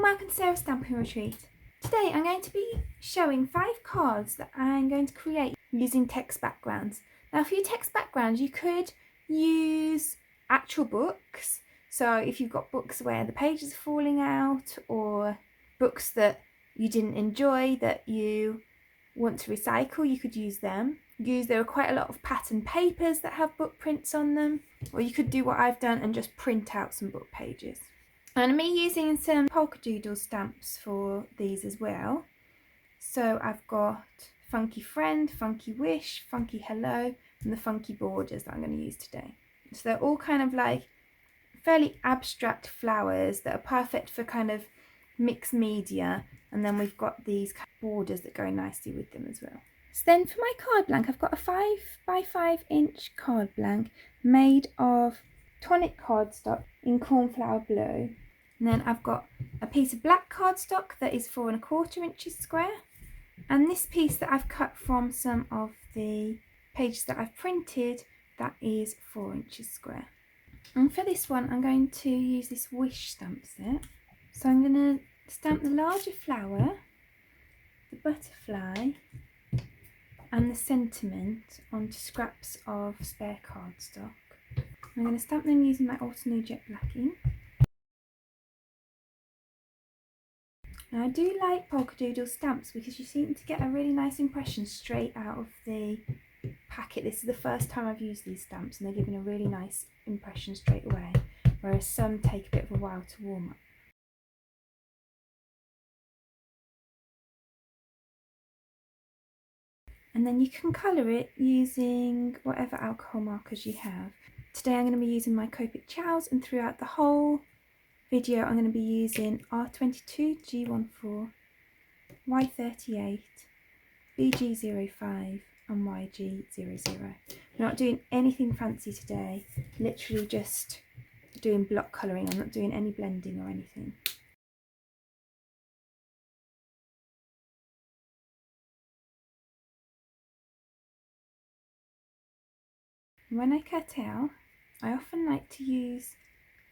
welcome to Sarah's Stamping Retreat. Today I'm going to be showing 5 cards that I'm going to create using text backgrounds. Now for your text backgrounds you could use actual books, so if you've got books where the pages are falling out or books that you didn't enjoy that you want to recycle, you could use them. There are quite a lot of pattern papers that have book prints on them, or you could do what I've done and just print out some book pages. And I'm using some polka doodle stamps for these as well. So I've got Funky Friend, Funky Wish, Funky Hello, and the Funky Borders that I'm going to use today. So they're all kind of like fairly abstract flowers that are perfect for kind of mixed media, and then we've got these kind of borders that go nicely with them as well. So then for my card blank, I've got a 5 by 5 inch card blank made of tonic cardstock in cornflower blue. And then I've got a piece of black cardstock that is 4 1/4 inches square, and this piece that I've cut from some of the pages that I've printed, that is 4 inches square. And for this one I'm going to use this wish stamp set. So I'm going to stamp the larger flower, the butterfly and the sentiment onto scraps of spare cardstock. I'm going to stamp them using my Altenew Jet Black ink. Now I do like polka doodle stamps because you seem to get a really nice impression straight out of the packet. This is the first time I've used these stamps and they're giving a really nice impression straight away, whereas some take a bit of a while to warm up. And then you can colour it using whatever alcohol markers you have. Today I'm going to be using my Copic Chows, and throughout the whole video I'm going to be using R22, G14, Y38, BG05 and YG00. I'm not doing anything fancy today, literally just doing block colouring. I'm not doing any blending or anything. When I cut out, I often like to use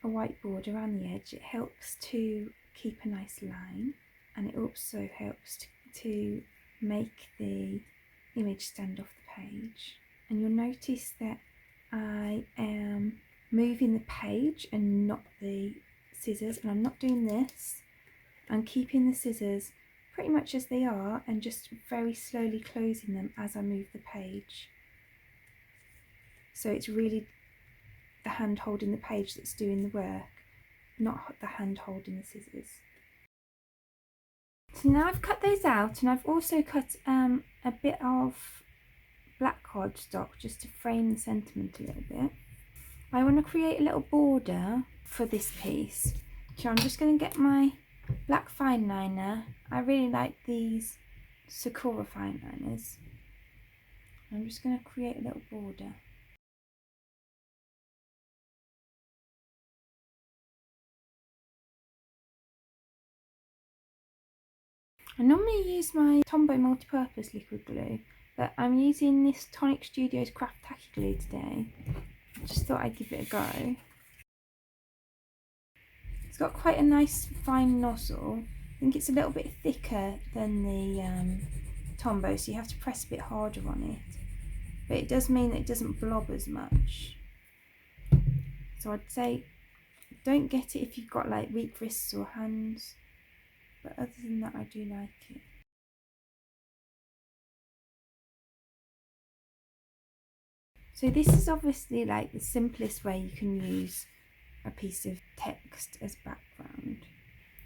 a white border around the edge. It helps to keep a nice line, and it also helps to make the image stand off the page. And you'll notice that I am moving the page and not the scissors, and I'm not doing this. I'm keeping the scissors pretty much as they are and just very slowly closing them as I move the page. So it's really the hand holding the page that's doing the work, not the hand holding the scissors. So now I've cut those out, and I've also cut a bit of black cardstock just to frame the sentiment a little bit. I want to create a little border for this piece, so I'm just going to get my black fine liner. I really like these Sakura fine liners. I'm just going to create a little border. I normally use my Tombow multi-purpose liquid glue, but I'm using this Tonic Studios Craft Tacky Glue today. I just thought I'd give it a go. It's got quite a nice fine nozzle. I think it's a little bit thicker than the Tombow, so you have to press a bit harder on it. But it does mean that it doesn't blob as much. So I'd say don't get it if you've got like weak wrists or hands. But other than that, I do like it. So this is obviously like the simplest way you can use a piece of text as background.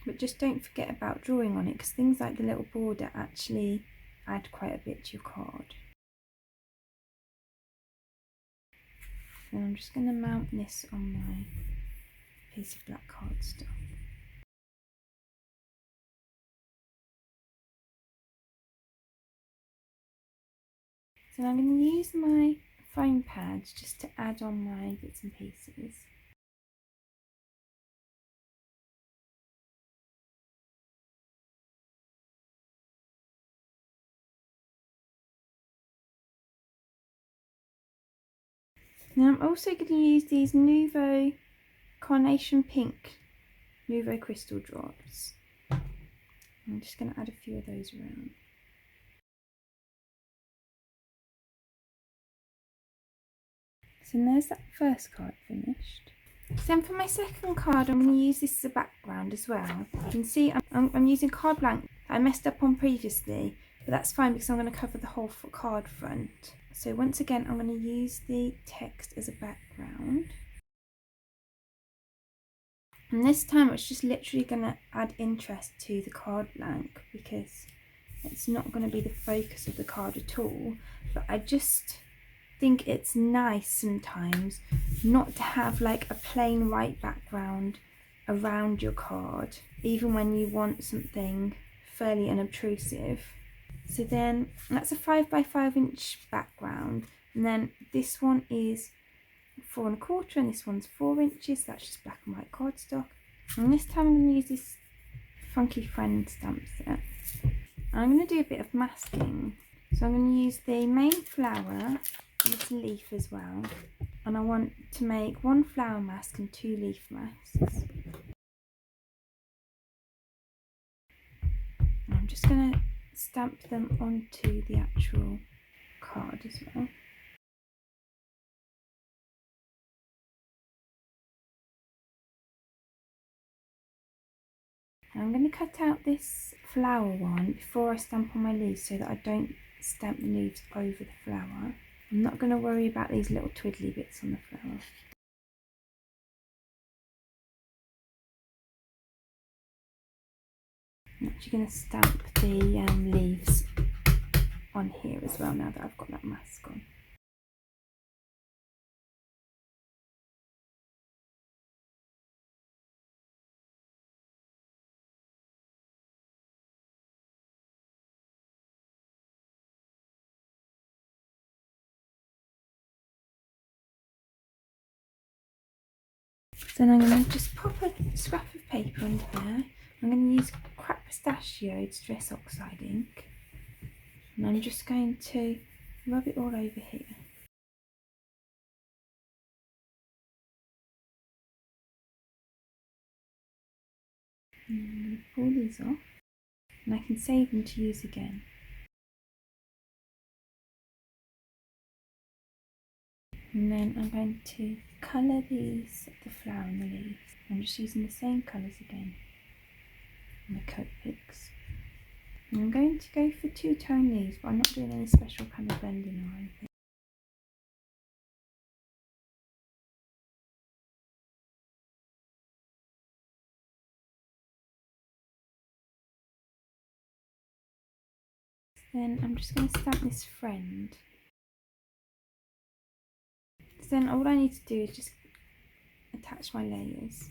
But just don't forget about drawing on it, because things like the little border actually add quite a bit to your card. And I'm just going to mount this on my piece of black cardstock. So I'm going to use my foam pads just to add on my bits and pieces. Now I'm also going to use these Nouveau Carnation Pink Nouveau Crystal Drops. I'm just going to add a few of those around. So there's that first card finished. So then for my second card, I'm going to use this as a background as well. You can see I'm using card blank that I messed up on previously, but that's fine because I'm going to cover the whole card front. So once again, I'm going to use the text as a background. And this time it's just literally going to add interest to the card blank because it's not going to be the focus of the card at all. But I just think it's nice sometimes not to have like a plain white background around your card, even when you want something fairly unobtrusive. So then that's a 5x5 inch background, and then this one is 4 1/4 and this one's 4 inches. That's just black and white cardstock. And this time I'm going to use this Funky Friend stamp set. I'm going to do a bit of masking. So I'm going to use the main flower with a leaf as well. And I want to make 1 flower mask and 2 leaf masks. And I'm just going to stamp them onto the actual card as well. I'm going to cut out this flower one before I stamp on my leaves so that I don't stamp the leaves over the flower. I'm not going to worry about these little twiddly bits on the flower. I'm actually going to stamp the leaves on here as well now that I've got that mask on. Then I'm going to just pop a scrap of paper under there. I'm going to use cracked pistachio distress oxide ink, and I'm just going to rub it all over here. And I'm going to pull these off, and I can save them to use again. And then I'm going to colour the flower and the leaves. I'm just using the same colours again on my coat picks. And I'm going to go for 2-tone leaves, but I'm not doing any special kind of blending or anything. Then I'm just going to stamp this friend. So then all I need to do is just attach my layers.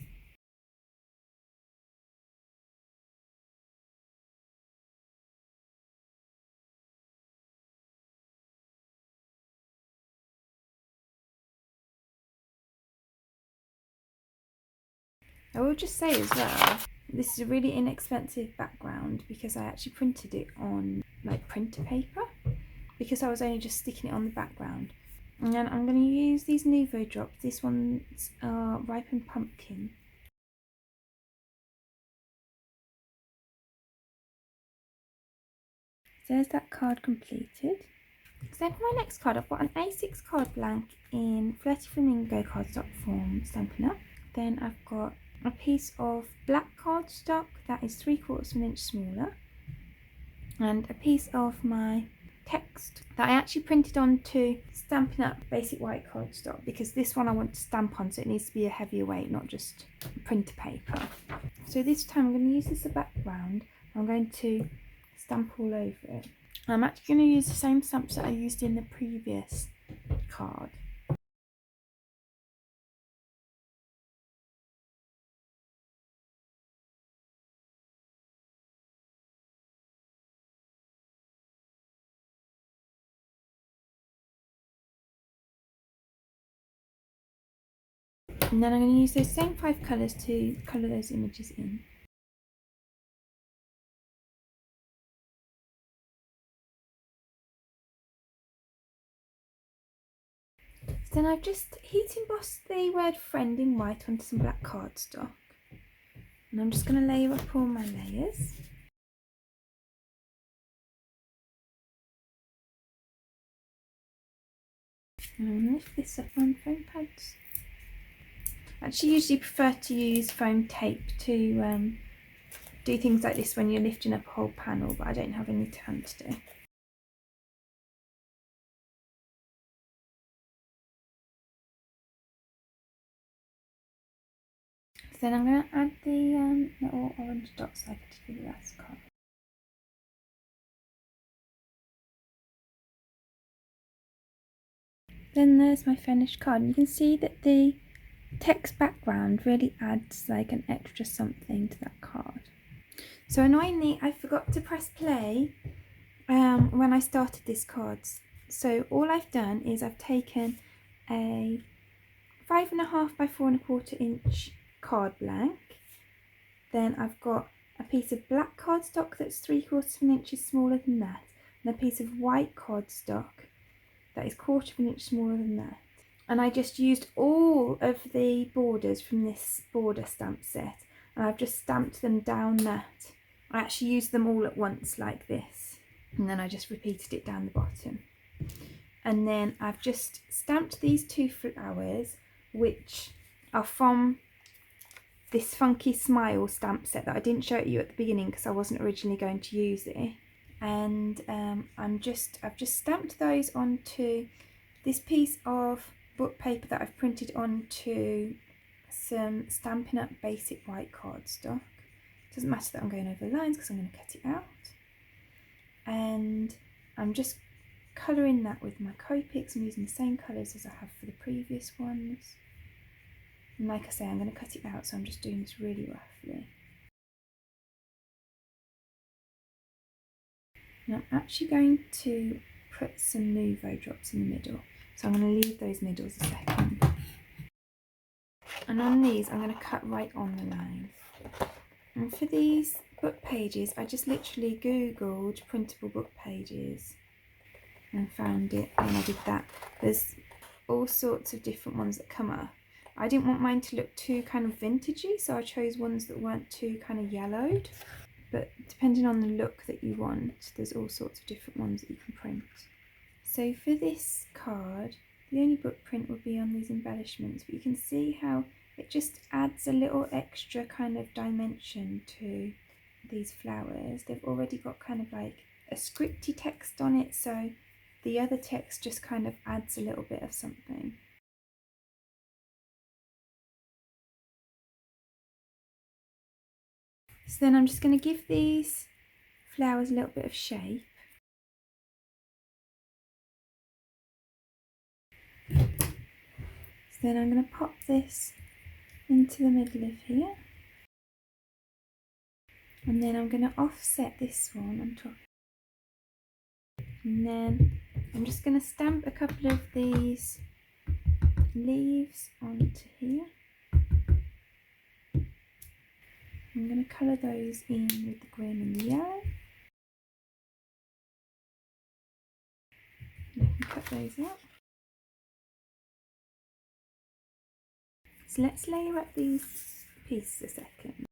I will just say as well, this is a really inexpensive background because I actually printed it on like printer paper because I was only just sticking it on the background. And then I'm going to use these Nouveau drops. This one's ripened pumpkin. So there's that card completed. So for my next card, I've got an A6 card blank in Flirty Flamingo cardstock form Stampin' Up. Then I've got a piece of black cardstock that is 3/4 inch smaller, and a piece of my text that I actually printed onto Stampin' Up basic white cardstock because this one I want to stamp on, so it needs to be a heavier weight, not just printer paper. So this time I'm going to use this as a background. I'm going to stamp all over it. I'm actually going to use the same stamps that I used in the previous card. And then I'm going to use those same 5 colours to colour those images in. So then I've just heat embossed the word friend in white onto some black cardstock. And I'm just going to layer up all my layers. And I'm going to lift this up on foam pads. I actually usually prefer to use foam tape to do things like this when you're lifting up a whole panel, but I don't have any time today. So then I'm going to add the little orange dots like I did with the last card. Then there's my finished card, and you can see that the text background really adds like an extra something to that card. So annoyingly, I forgot to press play when I started this card. So all I've done is I've taken a 5.5 by 4.25 inch card blank. Then I've got a piece of black cardstock that's 3/4 inch smaller than that, and a piece of white cardstock that is 1/4 inch smaller than that. And I just used all of the borders from this border stamp set, and I've just stamped them down that. I actually used them all at once like this, and then I just repeated it down the bottom. And then I've just stamped these 2 flowers, which are from this Funky Smile stamp set that I didn't show you at the beginning because I wasn't originally going to use it. And I've just stamped those onto this piece of book paper that I've printed onto some Stampin' Up! Basic white cardstock. Doesn't matter that I'm going over the lines because I'm going to cut it out. And I'm just colouring that with my Copics. I'm using the same colours as I have for the previous ones. And like I say, I'm going to cut it out, so I'm just doing this really roughly. And I'm actually going to put some Nouveau drops in the middle. So I'm going to leave those middles a second. And on these, I'm going to cut right on the line. And for these book pages, I just literally Googled printable book pages and found it, and I did that. There's all sorts of different ones that come up. I didn't want mine to look too kind of vintagey, so I chose ones that weren't too kind of yellowed. But depending on the look that you want, there's all sorts of different ones that you can print. So for this card, the only book print will be on these embellishments, but you can see how it just adds a little extra kind of dimension to these flowers. They've already got kind of like a scripty text on it, so the other text just kind of adds a little bit of something. So then I'm just going to give these flowers a little bit of shape. So then I'm going to pop this into the middle of here. And then I'm going to offset this one on top. And then I'm just going to stamp a couple of these leaves onto here. I'm going to colour those in with the green and the yellow. And I can cut those out. So let's layer up these pieces a second.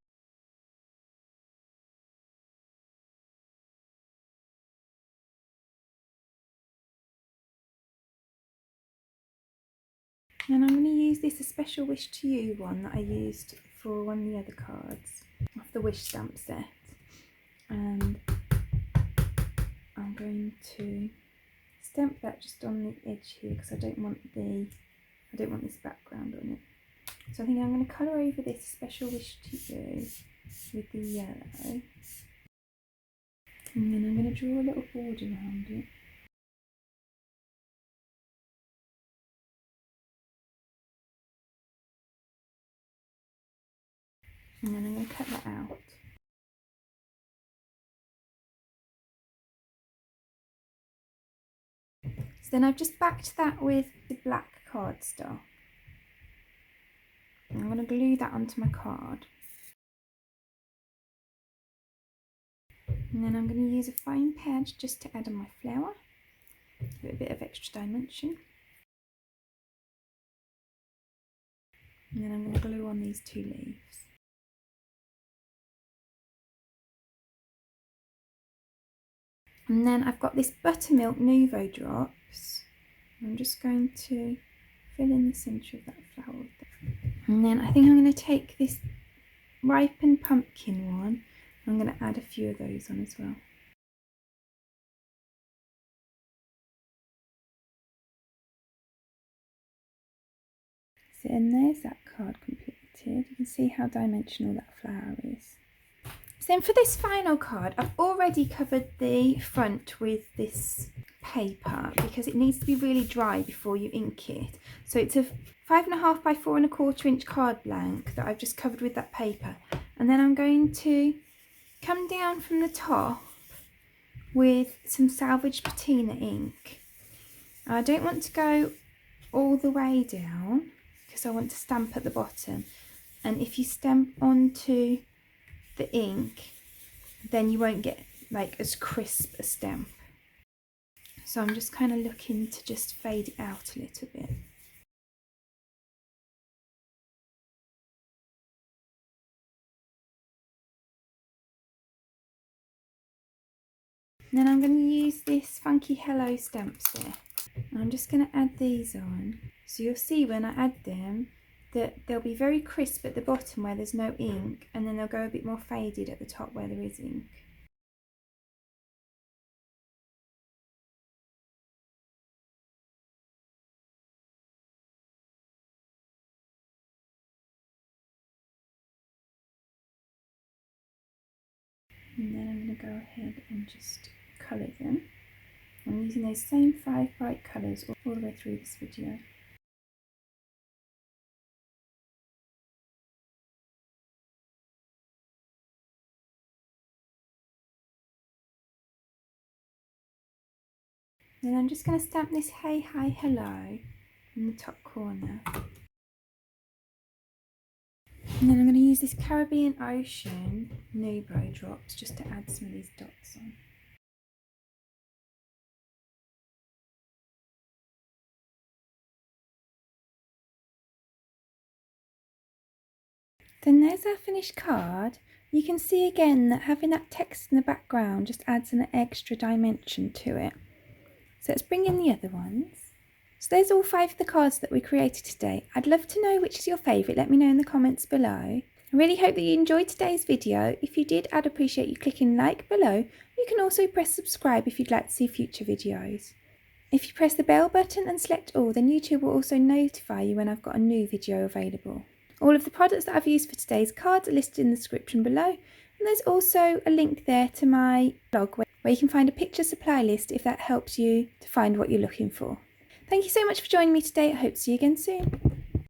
And I'm going to use this A Special Wish to You one that I used for one of the other cards off the Wish stamp set. And I'm going to stamp that just on the edge here because I don't want this background on it. So I think I'm going to colour over this Special Wish to You with the yellow. And then I'm going to draw a little border around it. And then I'm going to cut that out. So then I've just backed that with the black cardstock. I'm going to glue that onto my card. And then I'm going to use a foam pad just to add on my flower. Give it a bit of extra dimension. And then I'm going to glue on these 2 leaves. And then I've got this Buttermilk Nouveau drops, I'm just going to fill in the centre of that flower with that. And then I think I'm going to take this ripened pumpkin one. I'm going to add a few of those on as well. So and there's that card completed. You can see how dimensional that flower is. So then for this final card, I've already covered the front with this paper because it needs to be really dry before you ink it. So it's a 5.5 by 4.25 inch card blank that I've just covered with that paper. And then I'm going to come down from the top with some salvaged patina ink. I don't want to go all the way down because I want to stamp at the bottom. And if you stamp onto the ink, then you won't get like as crisp a stamp. So I'm just kind of looking to just fade it out a little bit. And then I'm going to use this funky hello stamp set. And I'm just going to add these on. So you'll see when I add them that they'll be very crisp at the bottom where there's no ink, and then they'll go a bit more faded at the top where there is ink. And then I'm going to go ahead and just colour them. I'm using those same 5 bright colours all the way through this video. Then I'm just going to stamp this hey, hi, hello in the top corner. And then I'm going to use this Caribbean Ocean Nubo drops just to add some of these dots on. Then there's our finished card. You can see again that having that text in the background just adds an extra dimension to it. So let's bring in the other ones. So there's all 5 of the cards that we created today. I'd love to know which is your favourite. Let me know in the comments below. I really hope that you enjoyed today's video. If you did, I'd appreciate you clicking like below. You can also press subscribe if you'd like to see future videos. If you press the bell button and select all, then YouTube will also notify you when I've got a new video available. All of the products that I've used for today's cards are listed in the description below, and there's also a link there to my blog where you can find a picture supply list if that helps you to find what you're looking for. Thank you so much for joining me today. I hope to see you again soon.